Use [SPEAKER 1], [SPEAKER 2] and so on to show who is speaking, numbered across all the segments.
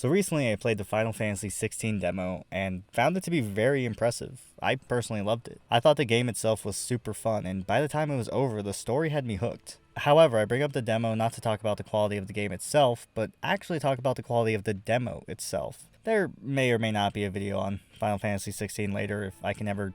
[SPEAKER 1] So recently I played the Final Fantasy 16 demo and found it to be very impressive. I personally loved it. I thought the game itself was super fun, and by the time it was over, the story had me hooked. However, I bring up the demo not to talk about the quality of the game itself, but actually talk about the quality of the demo itself. There may or may not be a video on Final Fantasy 16 later if I can ever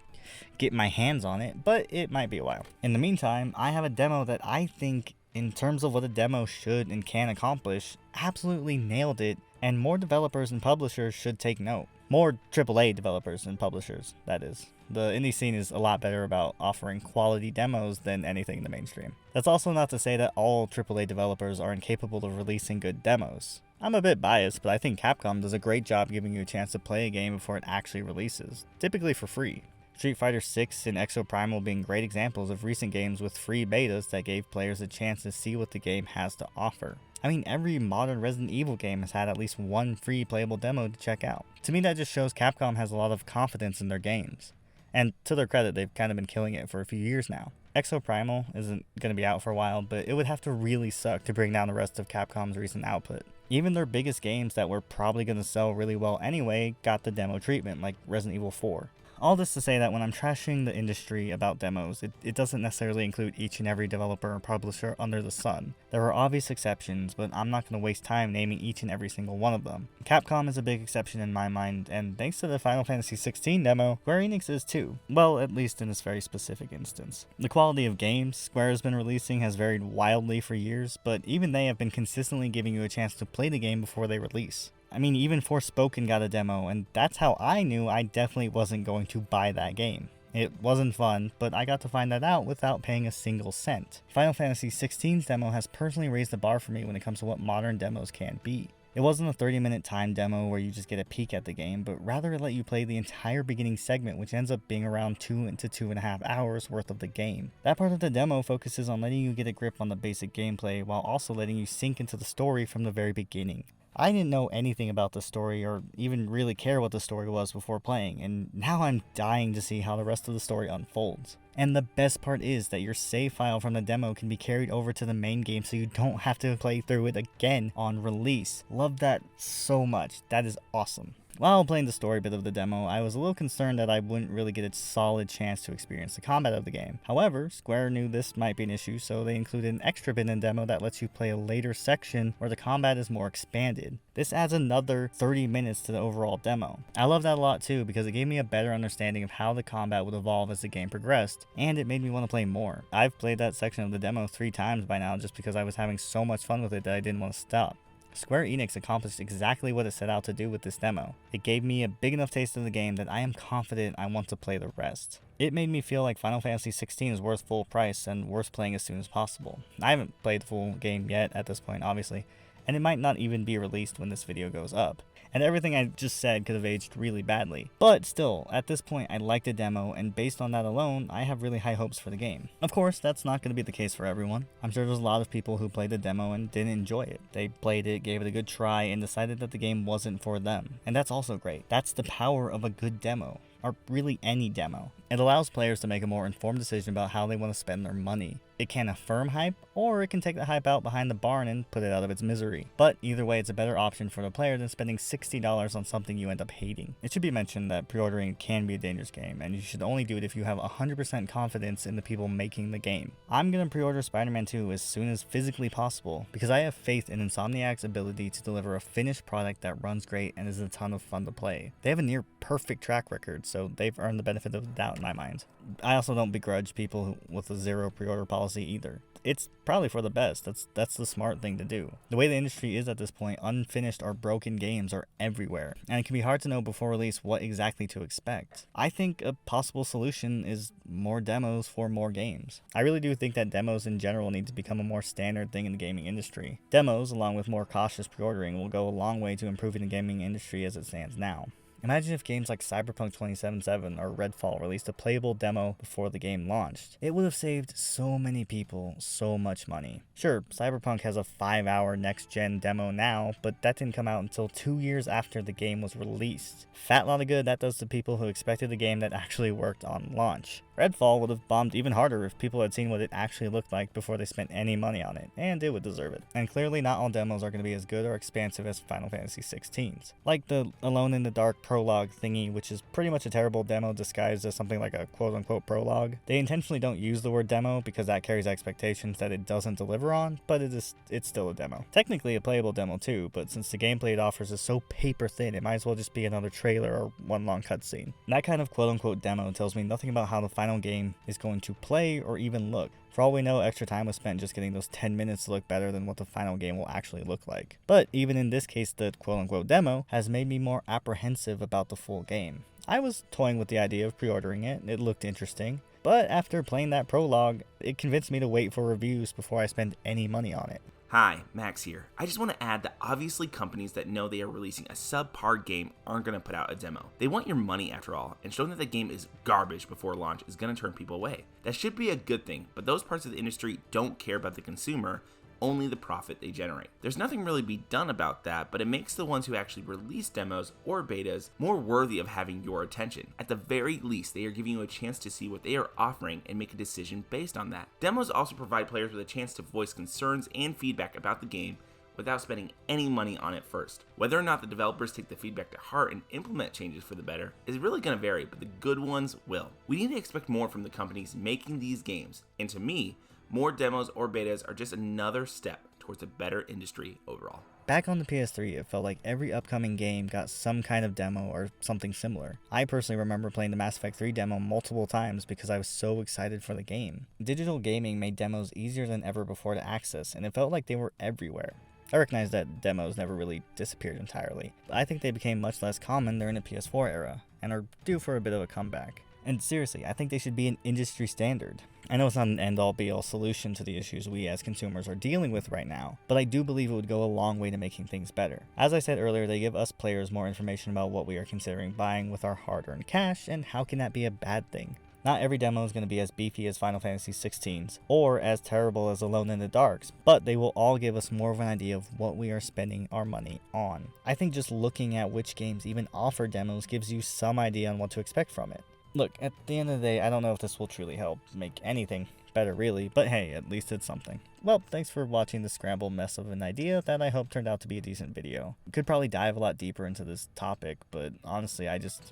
[SPEAKER 1] get my hands on it, but it might be a while. In the meantime, I have a demo that I think, in terms of what a demo should and can accomplish, absolutely nailed it, and more developers and publishers should take note. More AAA developers and publishers, that is. The indie scene is a lot better about offering quality demos than anything in the mainstream. That's also not to say that all AAA developers are incapable of releasing good demos. I'm a bit biased, but I think Capcom does a great job giving you a chance to play a game before it actually releases, typically for free. Street Fighter 6 and Exoprimal being great examples of recent games with free betas that gave players a chance to see what the game has to offer. I mean, every modern Resident Evil game has had at least one free playable demo to check out. To me, that just shows Capcom has a lot of confidence in their games. And to their credit, they've kind of been killing it for a few years now. Exoprimal isn't going to be out for a while, but it would have to really suck to bring down the rest of Capcom's recent output. Even their biggest games that were probably going to sell really well anyway got the demo treatment, like Resident Evil 4. All this to say that when I'm trashing the industry about demos, it doesn't necessarily include each and every developer or publisher under the sun. There are obvious exceptions, but I'm not going to waste time naming each and every single one of them. Capcom is a big exception in my mind, and thanks to the Final Fantasy 16 demo, Square Enix is too. Well, at least in this very specific instance. The quality of games Square has been releasing has varied wildly for years, but even they have been consistently giving you a chance to play the game before they release. I mean, even Forspoken got a demo, and that's how I knew I definitely wasn't going to buy that game. It wasn't fun, but I got to find that out without paying a single cent. Final Fantasy 16's demo has personally raised the bar for me when it comes to what modern demos can be. It wasn't a 30-minute time demo where you just get a peek at the game, but rather it let you play the entire beginning segment, which ends up being around 2 to 2.5 hours worth of the game. That part of the demo focuses on letting you get a grip on the basic gameplay while also letting you sink into the story from the very beginning. I didn't know anything about the story or even really care what the story was before playing, and now I'm dying to see how the rest of the story unfolds. And the best part is that your save file from the demo can be carried over to the main game so you don't have to play through it again on release. Love that so much. That is awesome. While playing the story bit of the demo, I was a little concerned that I wouldn't really get a solid chance to experience the combat of the game. However, Square knew this might be an issue, so they included an extra bit in the demo that lets you play a later section where the combat is more expanded. This adds another 30 minutes to the overall demo. I love that a lot too because it gave me a better understanding of how the combat would evolve as the game progressed, and it made me want to play more. I've played that section of the demo 3 times by now just because I was having so much fun with it that I didn't want to stop. Square Enix accomplished exactly what it set out to do with this demo. It gave me a big enough taste of the game that I am confident I want to play the rest. It made me feel like Final Fantasy 16 is worth full price and worth playing as soon as possible. I haven't played the full game yet at this point, obviously, and it might not even be released when this video goes up. And everything I just said could have aged really badly. But still, at this point I like the demo, and based on that alone, I have really high hopes for the game. Of course, that's not going to be the case for everyone. I'm sure there's a lot of people who played the demo and didn't enjoy it. They played it, gave it a good try, and decided that the game wasn't for them. And that's also great. That's the power of a good demo. Or really any demo. It allows players to make a more informed decision about how they want to spend their money. It can affirm hype, or it can take the hype out behind the barn and put it out of its misery. But either way, it's a better option for the player than spending $60 on something you end up hating. It should be mentioned that pre-ordering can be a dangerous game, and you should only do it if you have 100% confidence in the people making the game. I'm gonna pre-order Spider-Man 2 as soon as physically possible, because I have faith in Insomniac's ability to deliver a finished product that runs great and is a ton of fun to play. They have a near perfect track record, so they've earned the benefit of the doubt in my mind. I also don't begrudge people with a zero pre-order policy either. It's probably for the best. That's the smart thing to do. The way the industry is at this point, unfinished or broken games are everywhere, and it can be hard to know before release what exactly to expect. I think a possible solution is more demos for more games. I really do think that demos in general need to become a more standard thing in the gaming industry. Demos, along with more cautious pre-ordering, will go a long way to improving the gaming industry as it stands now. Imagine if games like Cyberpunk 2077 or Redfall released a playable demo before the game launched. It would have saved so many people so much money. Sure, Cyberpunk has a 5-hour next-gen demo now, but that didn't come out until 2 years after the game was released. Fat lot of good that does to people who expected a game that actually worked on launch. Redfall would have bombed even harder if people had seen what it actually looked like before they spent any money on it, and it would deserve it. And clearly not all demos are going to be as good or expansive as Final Fantasy XVI's. Like the Alone in the Dark prologue thingy, which is pretty much a terrible demo disguised as something like a quote-unquote prologue. They intentionally don't use the word demo because that carries expectations that it doesn't deliver on, but it's still a demo. Technically a playable demo too, but since the gameplay it offers is so paper thin, it might as well just be another trailer or one long cutscene. That kind of quote-unquote demo tells me nothing about how the final game is going to play or even look. For all we know, extra time was spent just getting those 10 minutes to look better than what the final game will actually look like. But even in this case, the quote-unquote demo has made me more apprehensive about the full game. I was toying with the idea of pre-ordering it, it looked interesting, but after playing that prologue, it convinced me to wait for reviews before I spend any money on it.
[SPEAKER 2] Hi, Max here. I just want to add that obviously companies that know they are releasing a subpar game aren't going to put out a demo. They want your money after all, and showing that the game is garbage before launch is going to turn people away. That should be a good thing, but those parts of the industry don't care about the consumer, only the profit they generate. There's nothing really be done about that, but it makes the ones who actually release demos or betas more worthy of having your attention. At the very least, they are giving you a chance to see what they are offering and make a decision based on that. Demos also provide players with a chance to voice concerns and feedback about the game without spending any money on it first. Whether or not the developers take the feedback to heart and implement changes for the better is really going to vary, but the good ones will. We need to expect more from the companies making these games, and to me, more demos or betas are just another step towards a better industry overall.
[SPEAKER 1] Back on the PS3, it felt like every upcoming game got some kind of demo or something similar. I personally remember playing the Mass Effect 3 demo multiple times because I was so excited for the game. Digital gaming made demos easier than ever before to access, and it felt like they were everywhere. I recognize that demos never really disappeared entirely, but I think they became much less common during the PS4 era, and are due for a bit of a comeback. And seriously, I think they should be an industry standard. I know it's not an end-all be-all solution to the issues we as consumers are dealing with right now, but I do believe it would go a long way to making things better. As I said earlier, they give us players more information about what we are considering buying with our hard-earned cash, and how can that be a bad thing? Not every demo is going to be as beefy as Final Fantasy XV's, or as terrible as Alone in the Dark's, but they will all give us more of an idea of what we are spending our money on. I think just looking at which games even offer demos gives you some idea on what to expect from it. Look, at the end of the day, I don't know if this will truly help make anything better really, but hey, at least it's something. Well, thanks for watching the scramble mess of an idea that I hope turned out to be a decent video. Could probably dive a lot deeper into this topic, but honestly, I just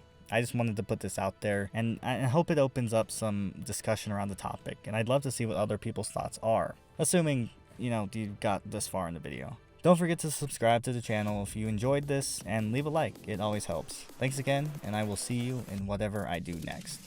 [SPEAKER 1] wanted to put this out there, and I hope it opens up some discussion around the topic, and I'd love to see what other people's thoughts are, assuming, you got this far in the video. Don't forget to subscribe to the channel if you enjoyed this, and leave a like, it always helps. Thanks again, and I will see you in whatever I do next.